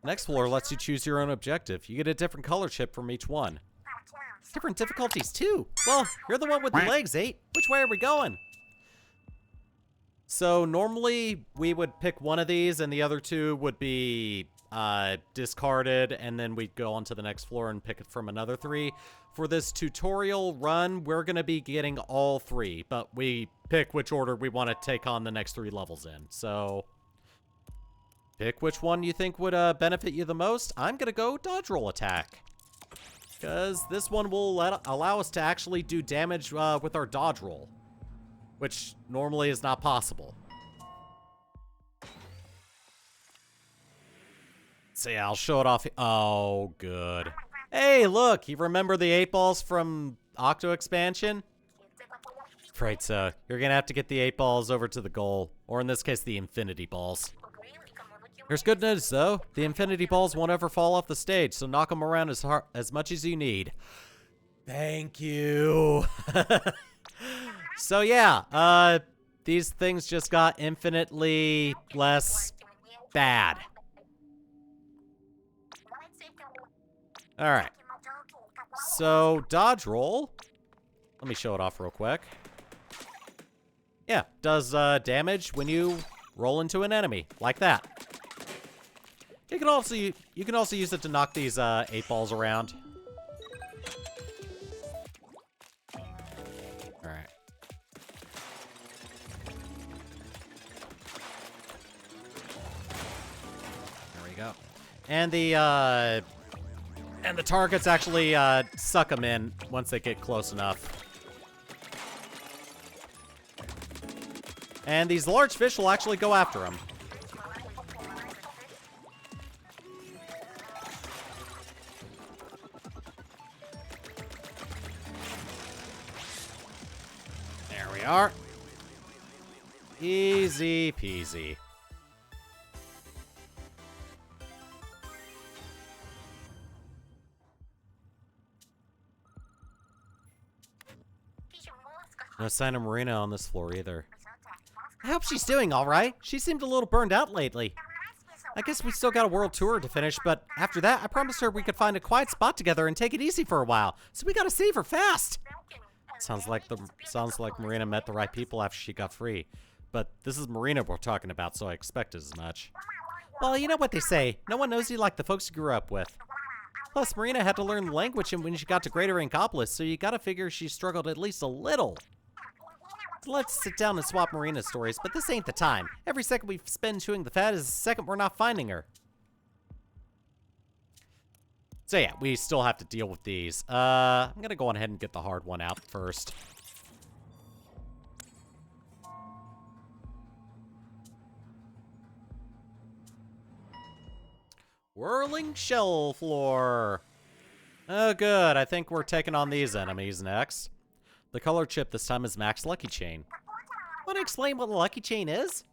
Next floor lets you choose your own objective. You get a different color chip from each one. Different difficulties, too. Well, you're the one with the legs, 8. Which way are we going? So, normally, we would pick one of these, and the other two would be discarded, and then we'd go on to the next floor and pick it from another 3. For this tutorial run, we're going to be getting all 3, but we pick which order we want to take on the next 3 levels in. So, pick which one you think would benefit you the most. I'm going to go dodge roll attack, because this one will allow us to actually do damage with our dodge roll, which normally is not possible. So yeah, I'll show it off. Oh, good. Hey, look, you remember the 8 balls from Octo Expansion? Afraid so. You're gonna have to get the 8 balls over to the goal, or in this case, the infinity balls. There's good news, though. The infinity balls won't ever fall off the stage, so knock them around as much as you need. Thank you. So yeah, these things just got infinitely less bad. Alright. So, dodge roll. Let me show it off real quick. Yeah, does damage when you roll into an enemy, like that. You can also use it to knock these 8 balls around. Alright. There we go. And the targets actually suck them in once they get close enough. And these large fish will actually go after them. There we are. Easy peasy. No sign of Marina on this floor either. I hope she's doing all right. She seemed a little burned out lately. I guess we still got a world tour to finish, but after that, I promised her we could find a quiet spot together and take it easy for a while. So we gotta save her fast. Sounds like Marina met the right people after she got free. But this is Marina we're talking about, so I expected as much. Well, you know what they say. No one knows you like the folks you grew up with. Plus, Marina had to learn the language when she got to Greater Ankopolis, so you gotta figure she struggled at least a little. Let's sit down and swap Marina stories, but this ain't the time. Every second we spend chewing the fat is a second we're not finding her. So yeah, we still have to deal with these. I'm gonna go on ahead and get the hard one out first. Whirling shell floor. Oh good, I think we're taking on these enemies next. The color chip this time is Max Lucky Chain. Want to explain what a Lucky Chain is?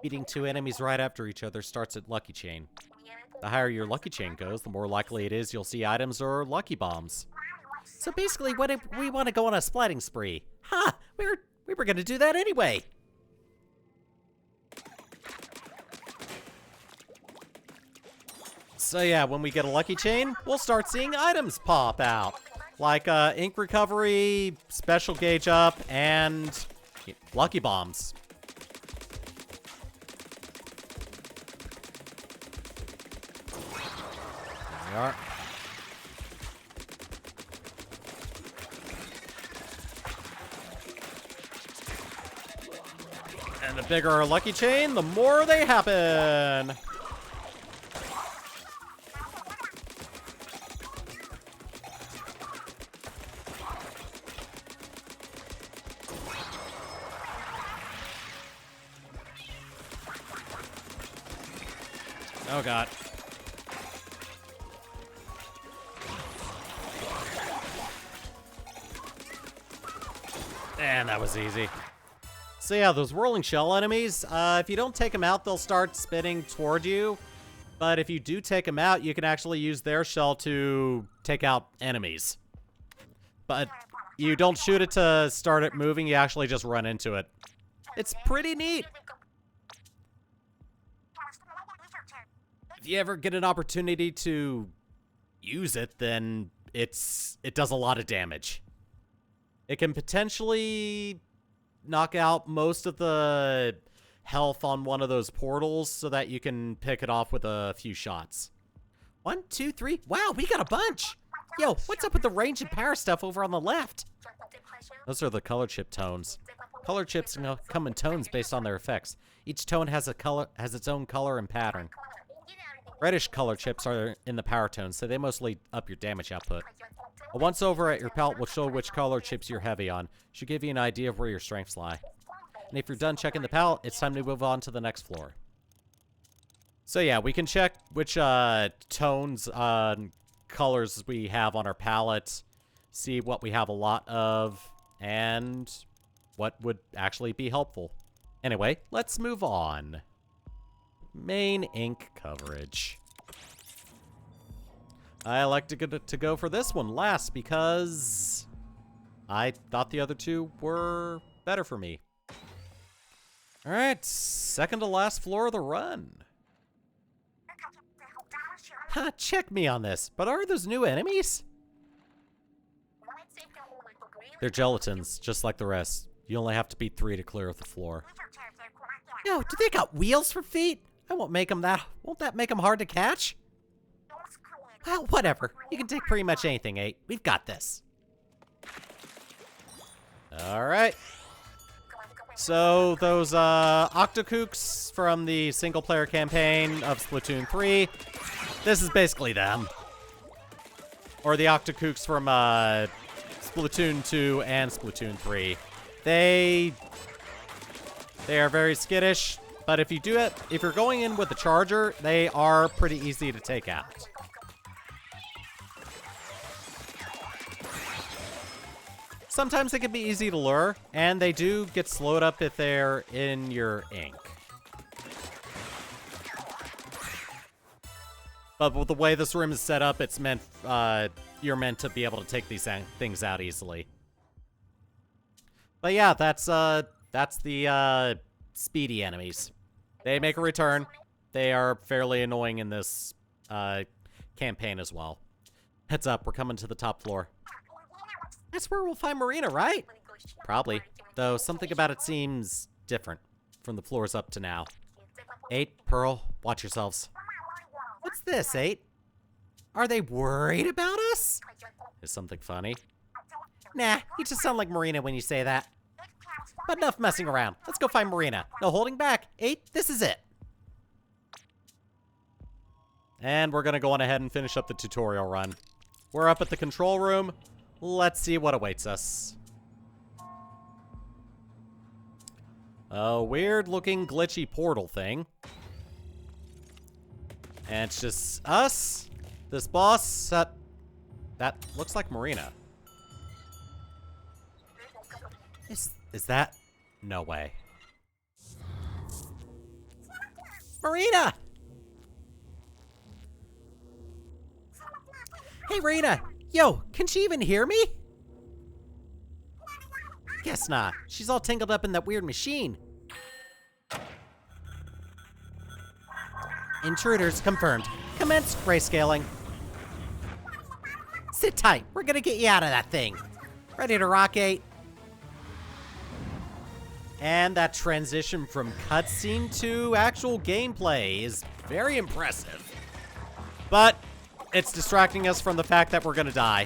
Beating 2 enemies right after each other starts at Lucky Chain. The higher your Lucky Chain goes, the more likely it is you'll see items or Lucky Bombs. So basically, we want to go on a splatting spree. Ha! We were gonna do that anyway! So yeah, when we get a Lucky Chain, we'll start seeing items pop out. Like ink recovery, special gauge up, and Lucky Bombs. There we are. And the bigger our Lucky Chain, the more they happen. Oh god. And that was easy. So yeah, those whirling shell enemies, if you don't take them out, they'll start spinning toward you. But if you do take them out, you can actually use their shell to take out enemies. But you don't shoot it to start it moving, you actually just run into it. It's pretty neat. if you ever get an opportunity to use it, then it does a lot of damage. It can potentially knock out most of the health on one of those portals so that you can pick it off with a few shots. 1, 2, 3. Wow, we got a bunch. Yo, what's up with the range and power stuff over on the left? Those are the color chip tones. Color chips come in tones based on their effects. Each tone has its own color and pattern. Reddish color chips are in the power tones, so they mostly up your damage output. A once over at your palette will show which color chips you're heavy on. Should give you an idea of where your strengths lie. And if you're done checking the palette, it's time to move on to the next floor. So yeah, we can check which tones, colors we have on our palette, see what we have a lot of, and what would actually be helpful. Anyway, let's move on. Main ink coverage. I like to go for this one last because I thought the other two were better for me. Alright, second to last floor of the run. Ha, check me on this, but are those new enemies? They're gelatins, just like the rest. You only have to beat 3 to clear the floor. Yo, do they got wheels for feet? Won't that make them hard to catch? Well, whatever. You can take pretty much anything, 8. We've got this. Alright. So, those Octokooks from the single-player campaign of Splatoon 3, this is basically them. Or the Octokooks from Splatoon 2 and Splatoon 3. They are very skittish, but if you're going in with a charger, they are pretty easy to take out. Sometimes they can be easy to lure, and they do get slowed up if they're in your ink. But with the way this room is set up, it's meant you're meant to be able to take these things out easily. But yeah, that's the speedy enemies. They make a return. They are fairly annoying in this campaign as well. Heads up, we're coming to the top floor. That's where we'll find Marina, right? Probably. Though something about it seems different from the floors up to now. 8, Pearl, watch yourselves. What's this, 8? Are they worried about us? Is something funny? Nah, you just sound like Marina when you say that. But enough messing around. Let's go find Marina. No holding back. 8, this is it. And we're gonna go on ahead and finish up the tutorial run. We're up at the control room. Let's see what awaits us. A weird-looking glitchy portal thing. And it's just us, this boss, that looks like Marina. Is that? No way. Marina! Hey, Marina! Yo, can she even hear me? Guess not. She's all tangled up in that weird machine. Intruders confirmed. Commence grayscaling. Sit tight. We're gonna get you out of that thing. Ready to rock, 8? And that transition from cutscene to actual gameplay is very impressive. But it's distracting us from the fact that we're gonna die.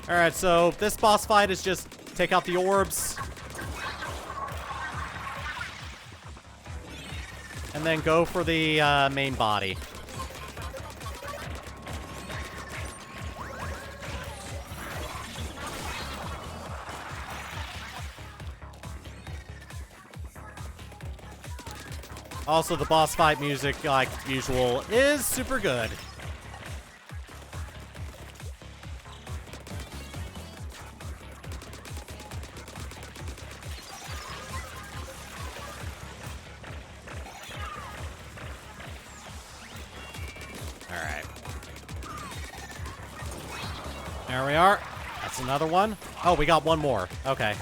Alright, so this boss fight is just take out the orbs. And then go for the main body. Also, the boss fight music, like usual, is super good. Alright. There we are. That's another one. Oh, we got one more. Okay.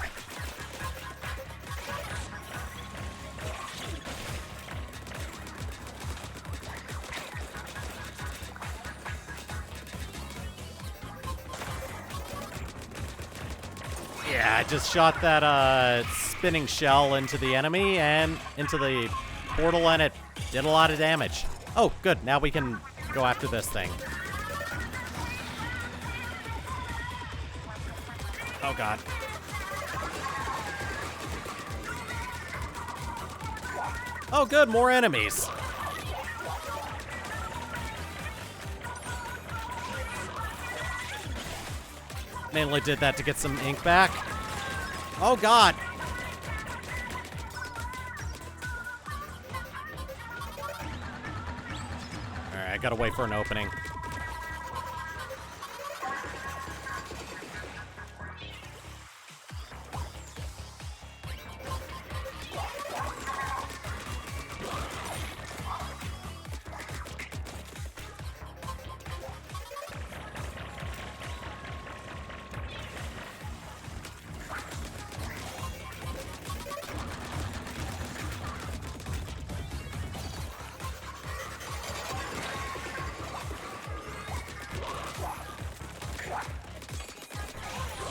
I just shot that spinning shell into the enemy and into the portal, and it did a lot of damage. Oh, good. Now we can go after this thing. Oh, God. Oh, good. More enemies. Mainly did that to get some ink back. Oh, God. Alright, I gotta wait for an opening.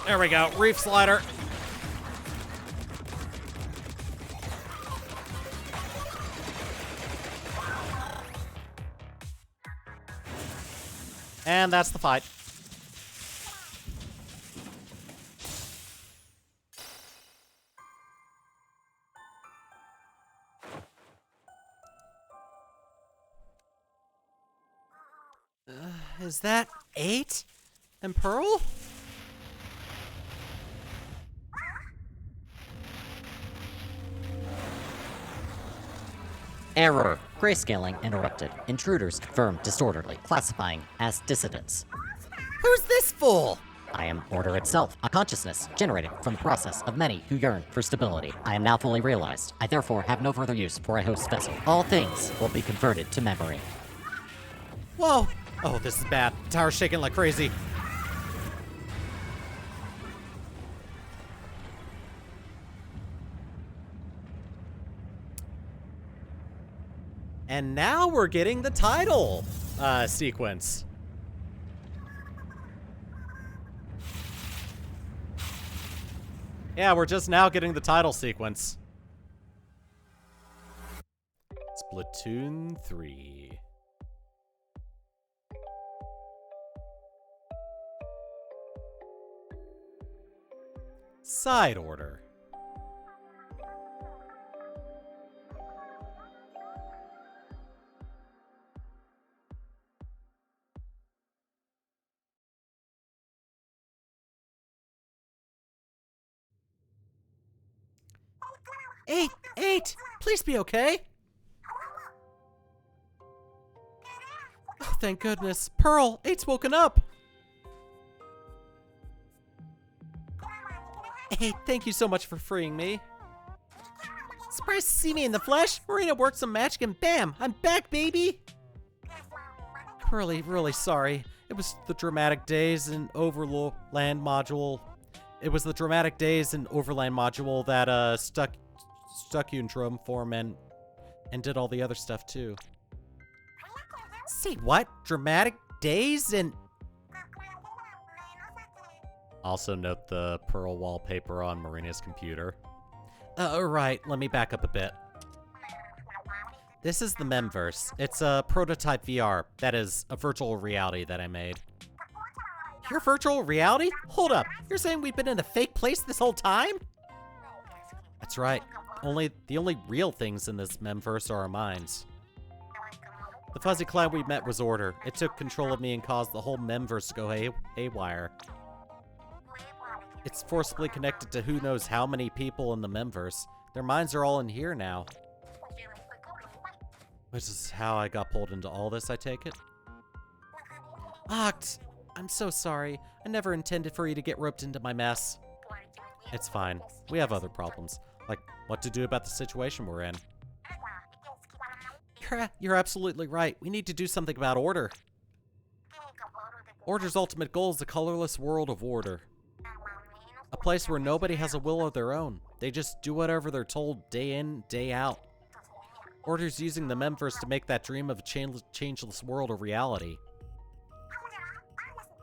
There we go. Reef slider. And that's the fight. Is that 8? And Pearl? Error. Grayscaling interrupted. Intruders confirmed disorderly. Classifying as dissidents. Who's this fool? I am order itself, a consciousness generated from the process of many who yearn for stability. I am now fully realized. I therefore have no further use for a host vessel. All things will be converted to memory. Whoa. Oh, this is bad. Tower's shaking like crazy. And now we're getting the title sequence. Yeah, we're just now getting the title sequence. Splatoon 3. Side order. Eight, please be okay. Oh, thank goodness. Pearl, 8's woken up. 8, thank you so much for freeing me. Surprised to see me in the flesh. Marina worked some magic and bam, I'm back, baby. Really sorry. It was the dramatic days in Overland module. It was the dramatic days in Overland module that stuck you in drone form and did all the other stuff too. Say what? Dramatic days and... Also note the Pearl wallpaper on Marina's computer. Right, let me back up a bit. This is the Memverse. It's a prototype VR. That is, a virtual reality that I made. Your virtual reality? Hold up, you're saying we've been in a fake place this whole time? That's right. The only real things in this Memverse are our minds. The fuzzy cloud we met was Order. It took control of me and caused the whole Memverse to go haywire. It's forcibly connected to who knows how many people in the Memverse. Their minds are all in here now. Which is how I got pulled into all this, I take it? Oct, I'm so sorry. I never intended for you to get roped into my mess. It's fine. We have other problems. Like, what to do about the situation we're in. You're absolutely right. We need to do something about Order. Order's ultimate goal is the colorless world of Order. A place where nobody has a will of their own. They just do whatever they're told day in, day out. Order's using the Memverse to make that dream of a changeless world a reality.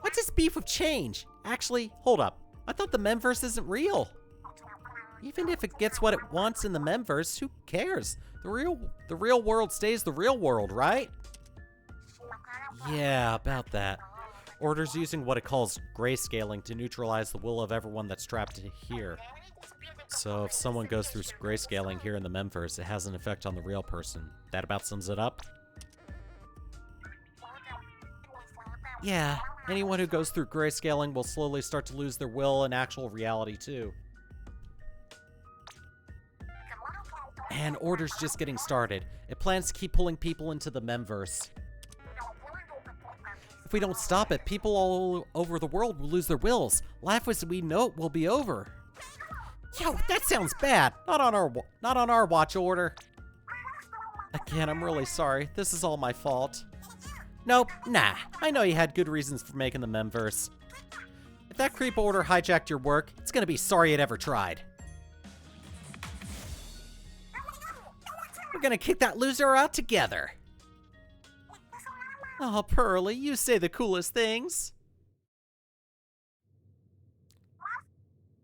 What's this beef with change? Actually, hold up. I thought the Memverse isn't real. Even if it gets what it wants in the Memverse, who cares? The real world stays the real world, right? Yeah, about that. Order's using what it calls grayscaling to neutralize the will of everyone that's trapped here. So if someone goes through grayscaling here in the Memverse, it has an effect on the real person. That about sums it up? Yeah, anyone who goes through grayscaling will slowly start to lose their will and actual reality too. And Order's just getting started. It plans to keep pulling people into the Memverse. If we don't stop it, people all over the world will lose their wills. Life as we know it will be over. Yo, that sounds bad. Not on our watch, Order. Again, I'm really sorry. This is all my fault. Nope, nah. I know you had good reasons for making the Memverse. If that creep Order hijacked your work, it's gonna be sorry it ever tried. We're gonna kick that loser out together. Oh, Pearly, you say the coolest things.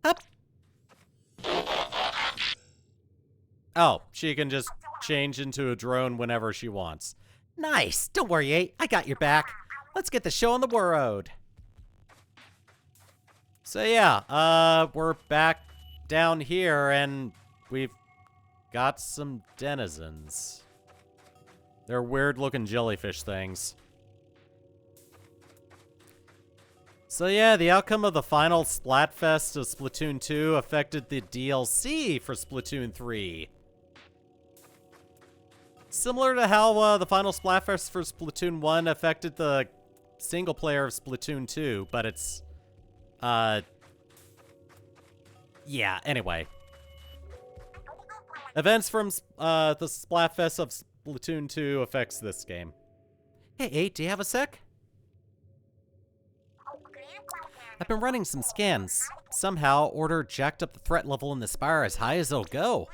Up. Oh, she can just change into a drone whenever she wants. Nice. Don't worry, 8. I got your back. Let's get the show on the road. So yeah, we're back down here and we've got some denizens. They're weird-looking jellyfish things. So yeah, the outcome of the final Splatfest of Splatoon 2 affected the DLC for Splatoon 3. Similar to how the final Splatfest for Splatoon 1 affected the single player of Splatoon 2, but it's, yeah, anyway. Events from the Splatfest of Splatoon 2 affects this game. Hey, 8, do you have a sec? I've been running some scans. Somehow, Order jacked up the threat level in the Spire as high as it'll go.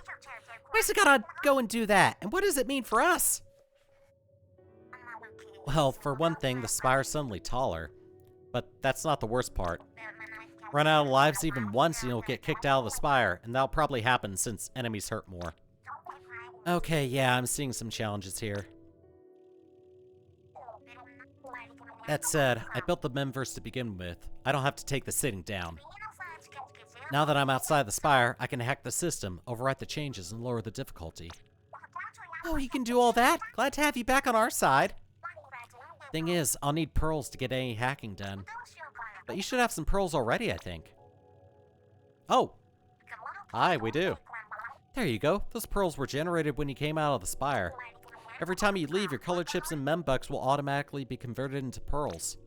Why's it gotta go and do that? And what does it mean for us? Well, for one thing, the Spire's suddenly taller. But that's not the worst part. Run out of lives even once and you'll get kicked out of the Spire, and that'll probably happen since enemies hurt more. Okay, yeah, I'm seeing some challenges here. That said, I built the Memverse to begin with. I don't have to take the sitting down. Now that I'm outside the Spire, I can hack the system, overwrite the changes, and lower the difficulty. Oh, you can do all that? Glad to have you back on our side. Thing is, I'll need pearls to get any hacking done. But you should have some pearls already, I think. Oh. Hi, we do. There you go. Those pearls were generated when you came out of the Spire. Every time you leave, your color chips and membucks will automatically be converted into pearls.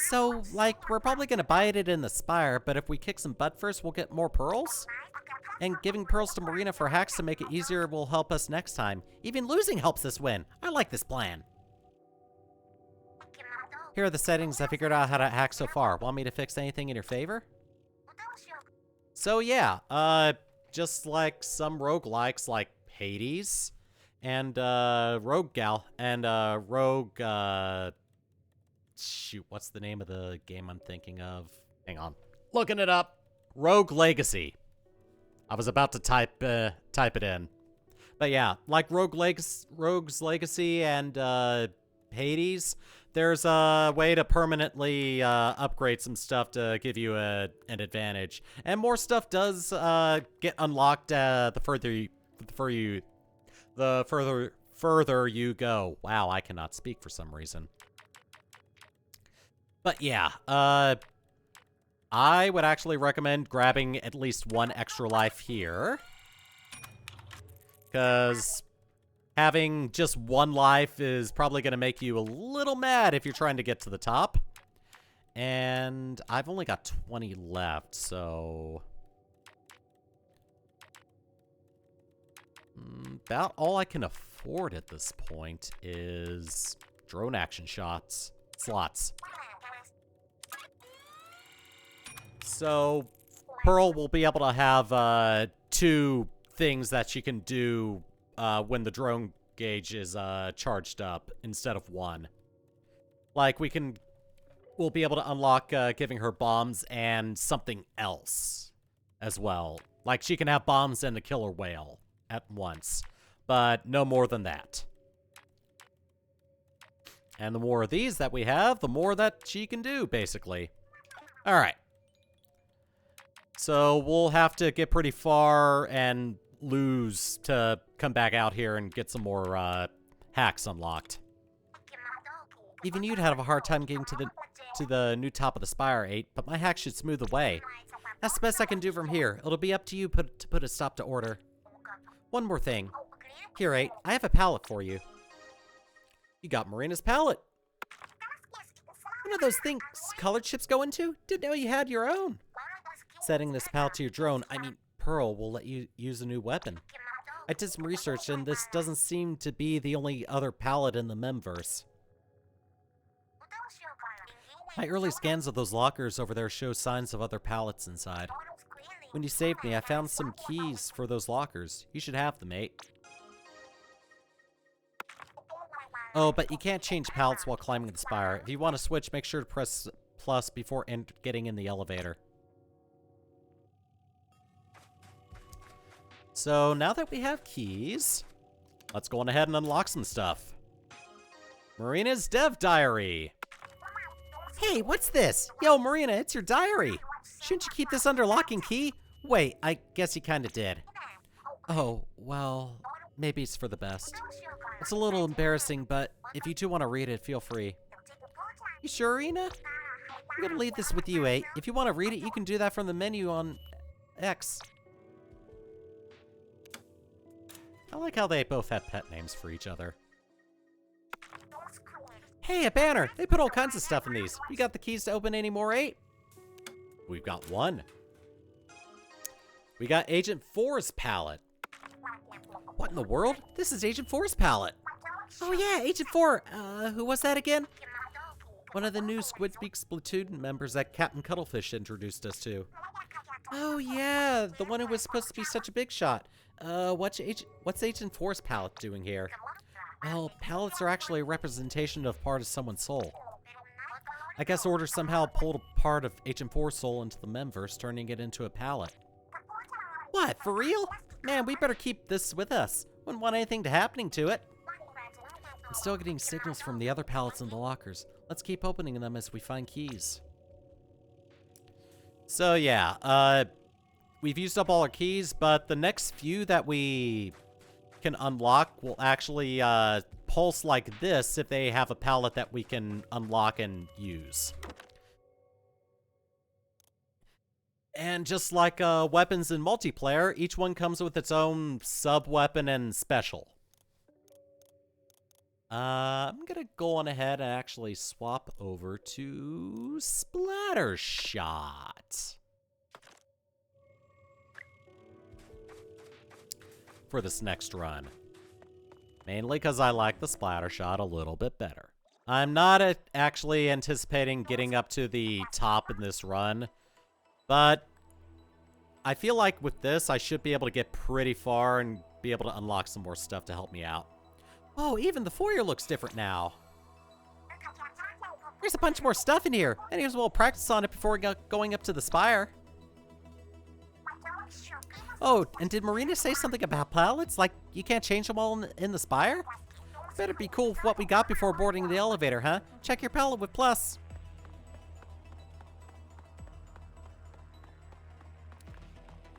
So, like, we're probably gonna buy it in the Spire, but if we kick some butt first, we'll get more pearls? And giving pearls to Marina for hacks to make it easier will help us next time. Even losing helps us win. I like this plan. Here are the settings I figured out how to hack so far. Want me to fix anything in your favor? So yeah, just like some roguelikes like Hades and Rogue Gal and Rogue shoot, what's the name of the game I'm thinking of? Hang on. Looking it up. Rogue Legacy. I was about to type it in. But yeah, like Rogue's Legacy and Hades, there's a way to permanently upgrade some stuff to give you an advantage. And more stuff does get unlocked the further you go. Wow, I cannot speak for some reason. But yeah, I would actually recommend grabbing at least one extra life here. Because having just one life is probably going to make you a little mad if you're trying to get to the top. And I've only got 20 left, so about all I can afford at this point is drone action slots. So Pearl will be able to have 2 things that she can do when the drone gauge is charged up instead of 1. Like, we can we'll be able to unlock giving her bombs and something else as well. Like, she can have bombs and a killer whale at once, but no more than that. And the more of these that we have, the more that she can do, basically. All right. So we'll have to get pretty far and lose to come back out here and get some more hacks unlocked. Even you'd have a hard time getting to the new top of the spire, 8, but my hack should smooth the way. That's the best I can do from here. It'll be up to you to put a stop to order. One more thing. Here, 8, I have a pallet for you. You got Marina's pallet. One of those things colored ships go into? Didn't know you had your own. Setting this pallet to your drone, I mean, Pearl will let you use a new weapon. I did some research, and this doesn't seem to be the only other pallet in the Memverse. My early scans of those lockers over there show signs of other pallets inside. When you saved me, I found some keys for those lockers. You should have them, 8. Oh, but you can't change pallets while climbing the spire. If you want to switch, make sure to press plus before getting in the elevator. So now that we have keys, let's go on ahead and unlock some stuff. Marina's Dev Diary. Hey, what's this? Yo, Marina, it's your diary. Shouldn't you keep this under lock and key? Wait, I guess you kinda did. Oh, well, maybe it's for the best. It's a little embarrassing, but if you do want to read it, feel free. You sure, Rena? I'm gonna leave this with you, 8. If you want to read it, you can do that from the menu on X. I like how they both have pet names for each other. Hey, a banner! They put all kinds of stuff in these. You got the keys to open any more, 8? We've got one. We got Agent 4's palette. What in the world? This is Agent 4's palette. Oh yeah, Agent 4. Who was that again? One of the new Squidbeak Splatoon members that Captain Cuttlefish introduced us to. Oh yeah, the one who was supposed to be such a big shot. What's Agent 4's palette doing here? Well, palettes are actually a representation of part of someone's soul. I guess Order somehow pulled a part of Agent 4's soul into the Memverse, turning it into a palette. What, for real? Man, we better keep this with us. Wouldn't want anything to happening to it. I'm still getting signals from the other pallets in the lockers. Let's keep opening them as we find keys. So yeah, we've used up all our keys, but the next few that we can unlock will actually pulse like this if they have a pallet that we can unlock and use. And just like weapons in multiplayer, each one comes with its own sub-weapon and special. I'm gonna go on ahead and actually swap over to Splattershot for this next run. Mainly because I like the Splattershot a little bit better. I'm not actually anticipating getting up to the top in this run, but I feel like with this, I should be able to get pretty far and be able to unlock some more stuff to help me out. Oh, even the foyer looks different now. There's a bunch more stuff in here. I may as well practice on it before going up to the spire. Oh, and did Marina say something about pallets? Like, you can't change them all in the spire? Better be cool with what we got before boarding the elevator, huh? Check your pallet with plus.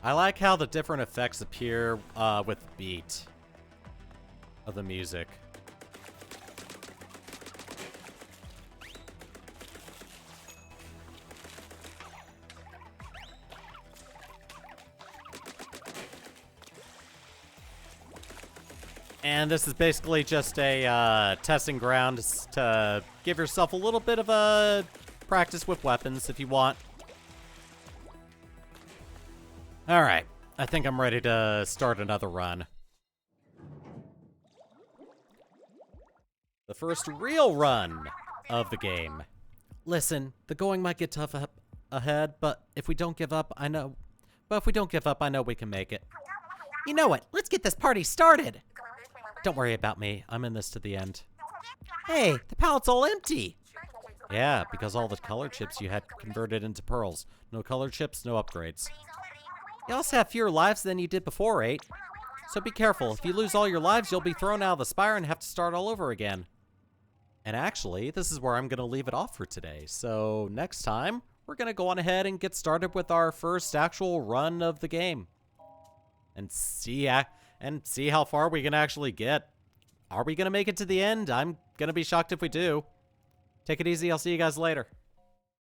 I like how the different effects appear with the beat of the music. And this is basically just a testing ground to give yourself a little bit of a practice with weapons if you want. Alright, I think I'm ready to start another run. The first real run of the game. Listen, the going might get tough ahead, but if we don't give up, I know we can make it. You know what? Let's get this party started. Don't worry about me. I'm in this to the end. Hey, the pallet's all empty. Yeah, because all the color chips you had converted into pearls. No color chips, no upgrades. You also have fewer lives than you did before, 8. So be careful. If you lose all your lives, you'll be thrown out of the spire and have to start all over again. And actually, this is where I'm going to leave it off for today. So next time, we're going to go on ahead and get started with our first actual run of the game. And see how far we can actually get. Are we going to make it to the end? I'm going to be shocked if we do. Take it easy. I'll see you guys later.